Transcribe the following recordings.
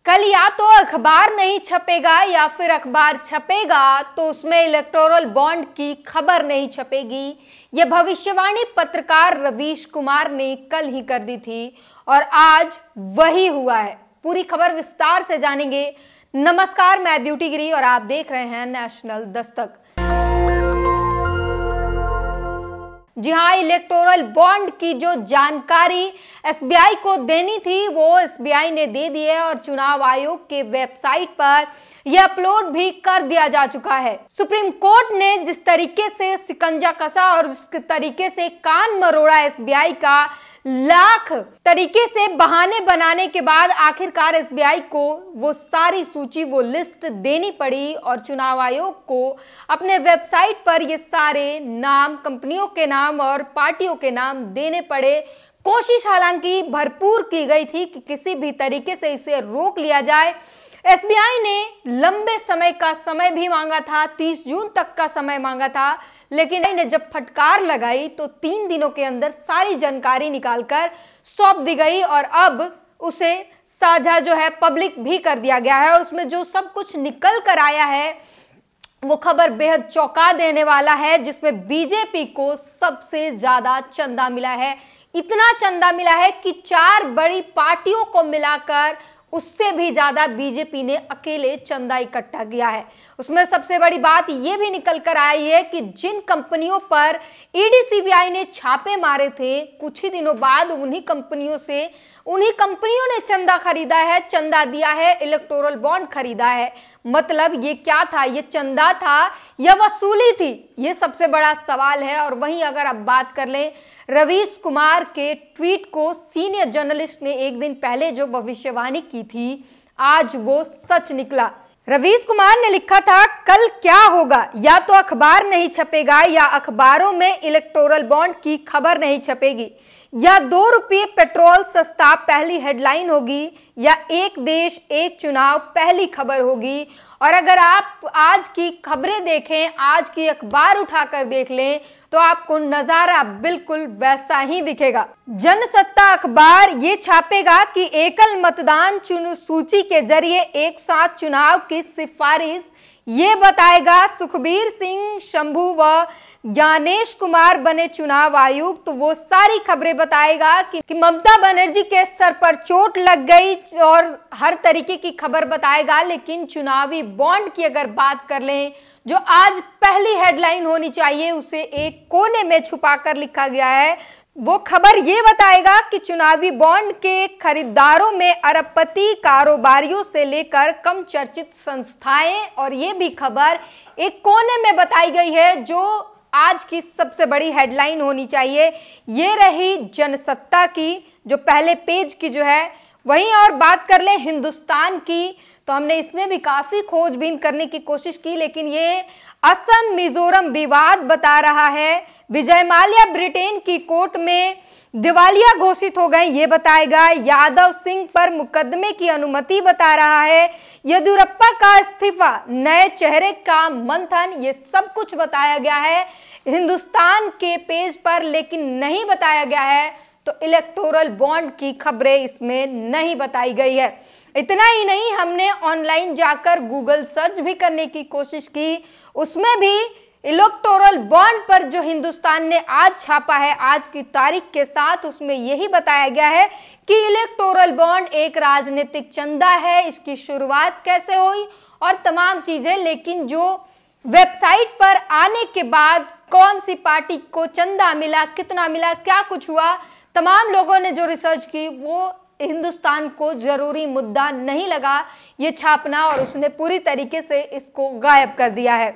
कल या तो अखबार नहीं छपेगा या फिर अखबार छपेगा तो उसमें इलेक्टोरल बॉन्ड की खबर नहीं छपेगी। यह भविष्यवाणी पत्रकार रवीश कुमार ने कल ही कर दी थी और आज वही हुआ है। पूरी खबर विस्तार से जानेंगे। नमस्कार, मैं ब्यूटी गिरी और आप देख रहे हैं नेशनल दस्तक। जी हाँ, इलेक्टोरल बॉन्ड की जो जानकारी एसबीआई को देनी थी वो एसबीआई ने दे दी है और चुनाव आयोग के वेबसाइट पर यह अपलोड भी कर दिया जा चुका है। सुप्रीम कोर्ट ने जिस तरीके से शिकंजा कसा और उस तरीके से कान मरोड़ा एसबीआई का, लाख तरीके से बहाने बनाने के बाद आखिरकार एसबीआई को वो सारी सूची, वो लिस्ट देनी पड़ी और चुनाव आयोग को अपने वेबसाइट पर ये सारे नाम, कंपनियों के नाम और पार्टियों के नाम देने पड़े। कोशिश हालांकि भरपूर की गई थी कि किसी भी तरीके से इसे रोक लिया जाए। एसबीआई ने लंबे समय का समय भी मांगा था, 30 जून तक का समय मांगा था, लेकिन इन्हें जब फटकार लगाई तो 3 दिनों के अंदर सारी जानकारी निकालकर सौंप दी गई और अब उसे साझा जो है पब्लिक भी कर दिया गया है। और उसमें जो सब कुछ निकल कर आया है वो खबर बेहद चौंका देने वाला है, जिसमें बीजेपी को सबसे ज्यादा चंदा मिला है। इतना चंदा मिला है कि 4 बड़ी पार्टियों को मिलाकर उससे भी ज्यादा बीजेपी ने अकेले चंदा इकट्ठा किया है। उसमें सबसे बड़ी बात यह भी निकल कर आई है कि जिन कंपनियों पर ईडी सीबीआई ने छापे मारे थे, कुछ ही दिनों बाद उन्हीं कंपनियों ने चंदा खरीदा है, चंदा दिया है, इलेक्टोरल बॉन्ड खरीदा है। मतलब ये क्या था? ये चंदा था या वसूली थी? ये सबसे बड़ा सवाल है। और वहीं अगर आप बात कर लें रवीश कुमार के ट्वीट को, सीनियर जर्नलिस्ट ने एक दिन पहले जो भविष्यवाणी की थी, आज वो सच निकला। रवीश कुमार ने लिखा था, कल क्या होगा, या तो अखबार नहीं छपेगा या अखबारों में इलेक्टोरल बॉन्ड की खबर नहीं छपेगी, या 2 रुपये पेट्रोल सस्ता पहली हेडलाइन होगी, या एक देश एक चुनाव पहली खबर होगी। और अगर आप आज की खबरें देखें, आज की अखबार उठाकर देख लें तो आपको नजारा बिल्कुल वैसा ही दिखेगा। जनसत्ता अखबार ये छापेगा कि एकल मतदान सूची के जरिए एक साथ चुनाव की सिफारिश, ये बताएगा सुखबीर सिंह शंभू व ज्ञानेश कुमार बने चुनाव आयुक्त। तो वो सारी खबरें बताएगा कि ममता बनर्जी के सर पर चोट लग गई और हर तरीके की खबर बताएगा। लेकिन चुनावी बॉन्ड की अगर बात कर लें, जो आज पहली हेडलाइन होनी चाहिए, उसे एक कोने में छुपाकर लिखा गया है। वो खबर ये बताएगा कि चुनावी बॉन्ड के खरीदारों में अरबपति कारोबारियों से लेकर कम चर्चित संस्थाएं, और ये भी खबर एक कोने में बताई गई है जो आज की सबसे बड़ी हेडलाइन होनी चाहिए। ये रही जनसत्ता की जो पहले पेज की जो है। वहीं और बात कर लें हिंदुस्तान की, तो हमने इसमें भी काफी खोजबीन करने की कोशिश की, लेकिन ये असम मिजोरम विवाद बता रहा है। विजय माल्या ब्रिटेन की कोर्ट में दिवालिया घोषित हो गए, ये बताएगा। यादव सिंह पर मुकदमे की अनुमति बता रहा है। येदियुरप्पा का इस्तीफा, नए चेहरे का मंथन, ये सब कुछ बताया गया है हिंदुस्तान के पेज पर, लेकिन नहीं बताया गया है तो इलेक्टोरल बॉन्ड की खबरें इसमें नहीं बताई गई है। इतना ही नहीं, हमने ऑनलाइन जाकर गूगल सर्च भी करने की कोशिश की, उसमें भी इलेक्टोरल बॉन्ड पर जो हिंदुस्तान ने आज छापा है, आज की तारीख के साथ, उसमें यही बताया गया है कि इलेक्टोरल बॉन्ड एक राजनीतिक चंदा है, इसकी शुरुआत कैसे हुई और तमाम चीजें। लेकिन जो वेबसाइट पर आने के बाद कौन सी पार्टी को चंदा मिला, कितना मिला, क्या कुछ हुआ, तमाम लोगों ने जो रिसर्च की, वो हिंदुस्तान को जरूरी मुद्दा नहीं लगा ये छापना, और उसने पूरी तरीके से इसको गायब कर दिया है।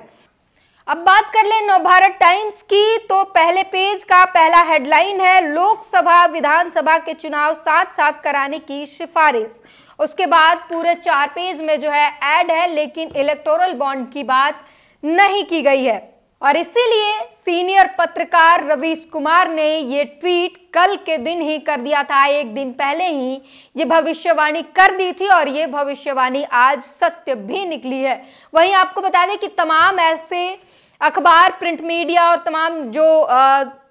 अब बात कर लें नवभारत टाइम्स की, तो पहले पेज का पहला हेडलाइन है, लोकसभा विधानसभा के चुनाव साथ साथ कराने की सिफारिश। उसके बाद पूरे 4 पेज में जो है ऐड है, लेकिन इलेक्टोरल बॉन्ड की बात नहीं की गई है। और इसीलिए सीनियर पत्रकार रवीश कुमार ने ये ट्वीट कल के दिन ही कर दिया था। एक दिन पहले ही ये भविष्यवाणी कर दी थी और ये भविष्यवाणी आज सत्य भी निकली है। वहीं आपको बता दें कि तमाम ऐसे अखबार, प्रिंट मीडिया और तमाम जो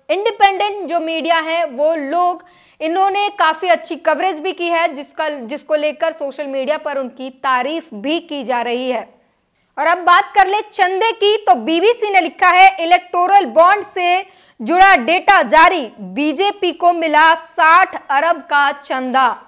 इंडिपेंडेंट जो मीडिया है, वो लोग इन्होंने काफी अच्छी कवरेज भी की है, जिसको लेकर सोशल मीडिया पर उनकी तारीफ भी की जा रही है। और अब बात कर ले चंदे की, तो बीबीसी ने लिखा है इलेक्टोरल बॉन्ड से जुड़ा डेटा जारी, बीजेपी को मिला 60 अरब का चंदा।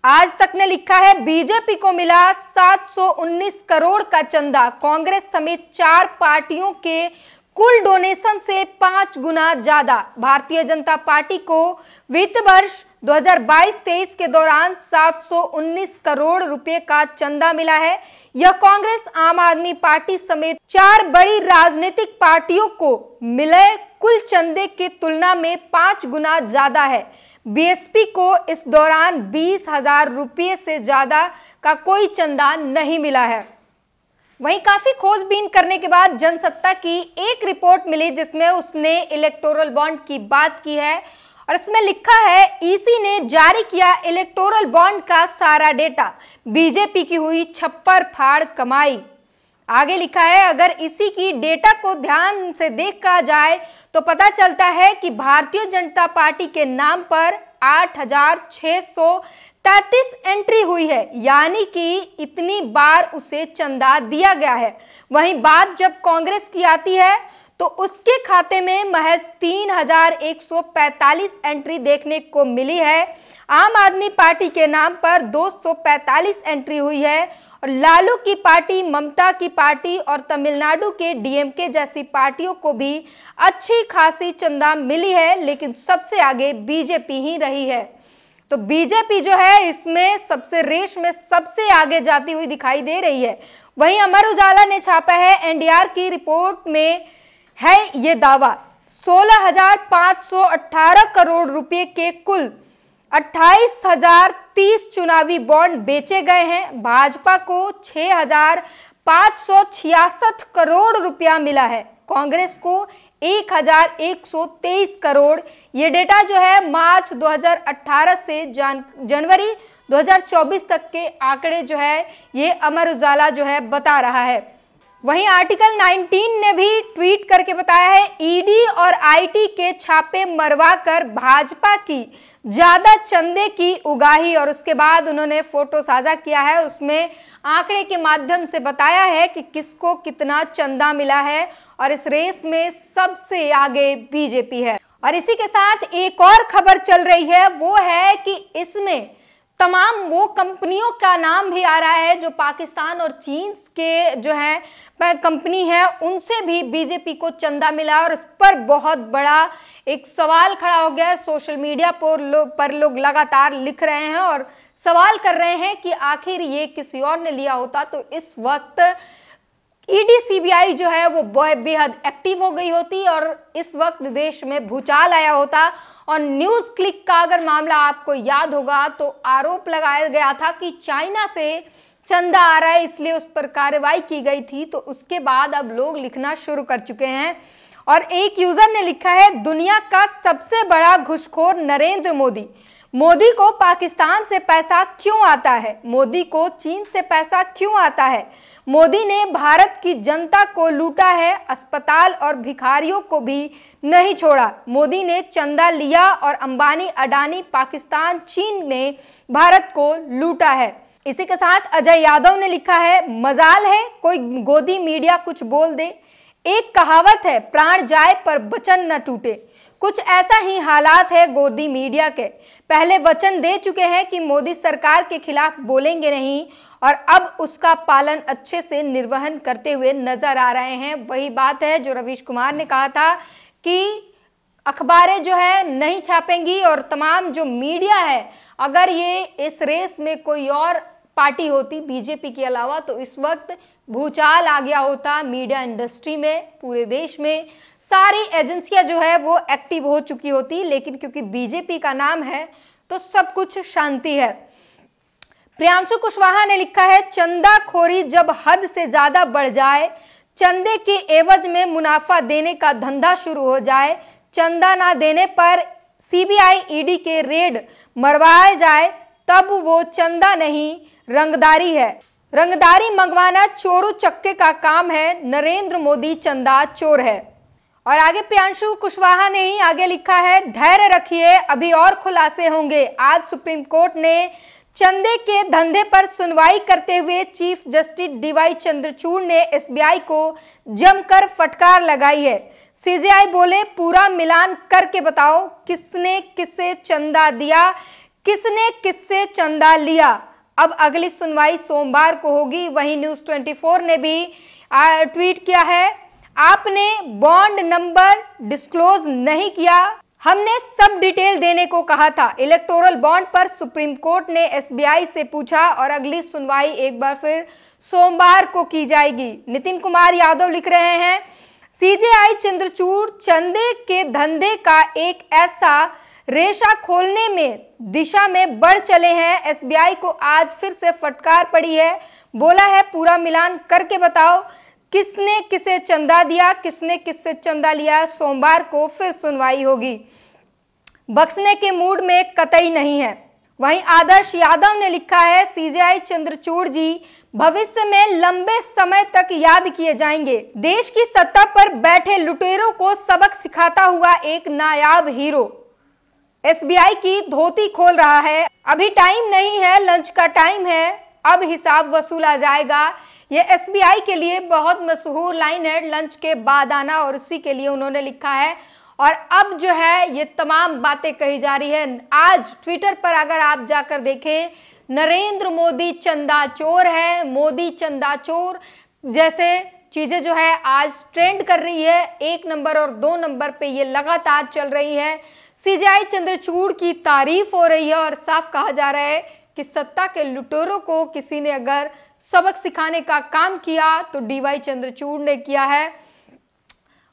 आज तक ने लिखा है बीजेपी को मिला 719 करोड़ का चंदा, कांग्रेस समेत 4 पार्टियों के कुल डोनेशन से 5 गुना ज्यादा। भारतीय जनता पार्टी को वित्त वर्ष 2022-23 के दौरान 719 करोड़ रुपए का चंदा मिला है। यह कांग्रेस, आम आदमी पार्टी समेत 4 बड़ी राजनीतिक पार्टियों को मिले कुल चंदे की तुलना में 5 गुना ज्यादा है। बीएसपी को इस दौरान 20,000 रुपये से ज्यादा का कोई चंदा नहीं मिला है। वहीं काफी खोजबीन करने के बाद जनसत्ता की एक रिपोर्ट मिली, जिसमें उसने इलेक्टोरल बॉन्ड की बात की है और इसमें लिखा है ईसी ने जारी किया इलेक्टोरल बॉन्ड का सारा डेटा, बीजेपी की हुई छप्पर फाड़ कमाई। आगे लिखा है अगर इसी की डेटा को ध्यान से देखा जाए तो पता चलता है कि भारतीय जनता पार्टी के नाम पर 8,633 एंट्री हुई है, यानी कि इतनी बार उसे चंदा दिया गया है। वहीं बात जब कांग्रेस की आती है तो उसके खाते में महज 3,145 एंट्री देखने को मिली है। आम आदमी पार्टी के नाम पर 245 एंट्री हुई है और लालू की पार्टी, ममता की पार्टी और तमिलनाडु के डीएमके जैसी पार्टियों को भी अच्छी खासी चंदा मिली है, लेकिन सबसे आगे बीजेपी ही रही है। तो बीजेपी जो है इसमें सबसे रेस में सबसे आगे जाती हुई दिखाई दे रही है। वहीं अमर उजाला ने छापा है एनडीआर की रिपोर्ट में है ये दावा, 16,518 करोड़ रुपए के कुल 28,030 चुनावी बॉन्ड बेचे गए हैं। भाजपा को 6,566 करोड़ रुपया मिला है, कांग्रेस को 1,123 करोड़। ये डेटा जो है मार्च 2018 से जनवरी 2024 तक के आंकड़े जो है ये अमर उजाला जो है बता रहा है। वहीं आर्टिकल 19 ने भी ट्वीट करके बताया है ईडी और आईटी के छापे मरवाकर भाजपा की ज्यादा चंदे की उगाही, और उसके बाद उन्होंने फोटो साझा किया है, उसमें आंकड़े के माध्यम से बताया है कि किसको कितना चंदा मिला है और इस रेस में सबसे आगे बीजेपी है। और इसी के साथ एक और खबर चल रही है, वो है कि इसमें तमाम वो कंपनियों का नाम भी आ रहा है जो पाकिस्तान और चीन के जो है कंपनी है, उनसे भी बीजेपी को चंदा मिला और उस पर बहुत बड़ा एक सवाल खड़ा हो गया है। सोशल मीडिया पर लोग लगातार लिख रहे हैं और सवाल कर रहे हैं कि आखिर ये किसी और ने लिया होता तो इस वक्त ईडी सीबीआई जो है वो बेहद एक्टिव हो गई होती और इस वक्त देश में भूचाल आया होता। और न्यूज क्लिक का अगर मामला आपको याद होगा तो आरोप लगाया गया था कि चाइना से चंदा आ रहा है, इसलिए उस पर कार्रवाई की गई थी। तो उसके बाद अब लोग लिखना शुरू कर चुके हैं और एक यूजर ने लिखा है दुनिया का सबसे बड़ा घुसखोर नरेंद्र मोदी, मोदी को पाकिस्तान से पैसा क्यों आता है, मोदी को चीन से पैसा क्यों आता है, मोदी ने भारत की जनता को लूटा है, अस्पताल और भिखारियों को भी नहीं छोड़ा, मोदी ने चंदा लिया और अंबानी, अडानी, पाकिस्तान, चीन ने भारत को लूटा है। इसी के साथ अजय यादव ने लिखा है मजाल है कोई गोदी मीडिया कुछ बोल दे, एक कहावत है प्राण जाए पर वचन न टूटे, कुछ ऐसा ही हालात है गोदी मीडिया के। पहले वचन दे चुके हैं कि मोदी सरकार के खिलाफ बोलेंगे नहीं और अब उसका पालन अच्छे से निर्वहन करते हुए नजर आ रहे हैं। वही बात है जो रवीश कुमार ने कहा था कि अखबारें जो है नहीं छापेंगी और तमाम जो मीडिया है, अगर ये इस रेस में कोई और पार्टी होती बीजेपी के अलावा तो इस वक्त भूचाल आ गया होता मीडिया इंडस्ट्री में, पूरे देश में सारी एजेंसियां जो है वो एक्टिव हो चुकी होती, लेकिन क्योंकि बीजेपी का नाम है तो सब कुछ शांति है। प्रियांशु कुशवाहा ने लिखा है चंदाखोरी जब हद से ज्यादा बढ़ जाए, चंदे के एवज में मुनाफा देने का धंधा शुरू हो जाए, चंदा ना देने पर सीबीआई ईडी के रेड मरवाए जाए, तब वो चंदा नहीं रंगदारी है, रंगदारी मंगवाना चोरू चक्के का काम है, नरेंद्र मोदी चंदा चोर है। और आगे प्रियांशु कुशवाहा ने ही आगे लिखा है, धैर्य रखिए अभी और खुलासे होंगे। आज सुप्रीम कोर्ट ने चंदे के धंधे पर सुनवाई करते हुए चीफ जस्टिस डीवाई चंद्रचूड़ ने एसबीआई को जमकर फटकार लगाई है। सीजेआई बोले, पूरा मिलान करके बताओ किसने किससे चंदा दिया, किसने किससे चंदा लिया। अब अगली सुनवाई सोमवार को होगी। वहीं न्यूज 24 ने भी ट्वीट किया है, आपने बॉन्ड नंबर डिस्क्लोज नहीं किया, हमने सब डिटेल देने को कहा था। इलेक्टोरल बॉन्ड पर सुप्रीम कोर्ट ने एसबीआई से पूछा और अगली सुनवाई एक बार फिर सोमवार को की जाएगी। नितिन कुमार यादव लिख रहे हैं, सीजेआई चंद्रचूड़ चंदे के धंधे का एक ऐसा रेशा खोलने में दिशा में बढ़ चले हैं, एसबीआई को आज फिर से फटकार पड़ी है। बोला है, पूरा मिलान करके बताओ किसने किसे चंदा दिया, किसने किससे चंदा लिया। सोमवार को फिर सुनवाई होगी। बख्शने के मूड में कतई नहीं है। वहीं आदर्श यादव ने लिखा है, सीजेआई चंद्रचूड़ जी भविष्य में लंबे समय तक याद किए जाएंगे। देश की सत्ता पर बैठे लुटेरों को सबक सिखाता हुआ एक नायाब हीरो एसबीआई की धोती खोल रहा है। अभी टाइम नहीं है, लंच का टाइम है, अब हिसाब वसूला जाएगा। ये एसबीआई के लिए बहुत मशहूर लाइन है, लंच के बाद आना, और उसी के लिए उन्होंने लिखा है। और अब जो है ये तमाम बातें कही जा रही है। आज ट्विटर पर अगर आप जाकर देखें, नरेंद्र मोदी चंदा चोर है, मोदी चंदा चोर जैसे चीजें जो है आज ट्रेंड कर रही है। 1 नंबर और 2 नंबर पे ये लगातार चल रही है। सीजेआई चंद्रचूड़ की तारीफ हो रही है और साफ कहा जा रहा है कि सत्ता के लुटेरों को किसी ने अगर सबक सिखाने का काम किया तो डीवाई चंद्रचूड़ ने किया है।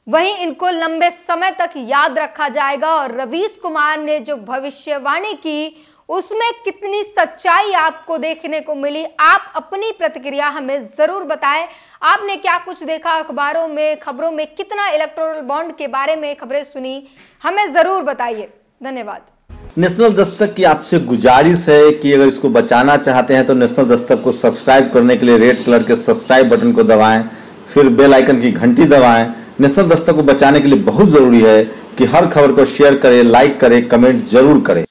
वहीं इनको लंबे समय तक याद रखा जाएगा। और रवीश कुमार ने जो भविष्यवाणी की उसमें कितनी सच्चाई आपको देखने को मिली, आप अपनी प्रतिक्रिया हमें जरूर बताएं। आपने क्या कुछ देखा अखबारों में, खबरों में, कितना इलेक्टोरल बॉन्ड के बारे में खबरें सुनी, हमें जरूर बताइए। धन्यवाद। नेशनल दस्तक की आपसे गुजारिश है कि अगर इसको बचाना चाहते हैं तो नेशनल दस्तक को सब्सक्राइब करने के लिए रेड कलर के सब्सक्राइब बटन को दबाएं, फिर बेल आइकन की घंटी दबाएं। नेशनल दस्तक को बचाने के लिए बहुत जरूरी है कि हर खबर को शेयर करें, लाइक करें, कमेंट जरूर करें।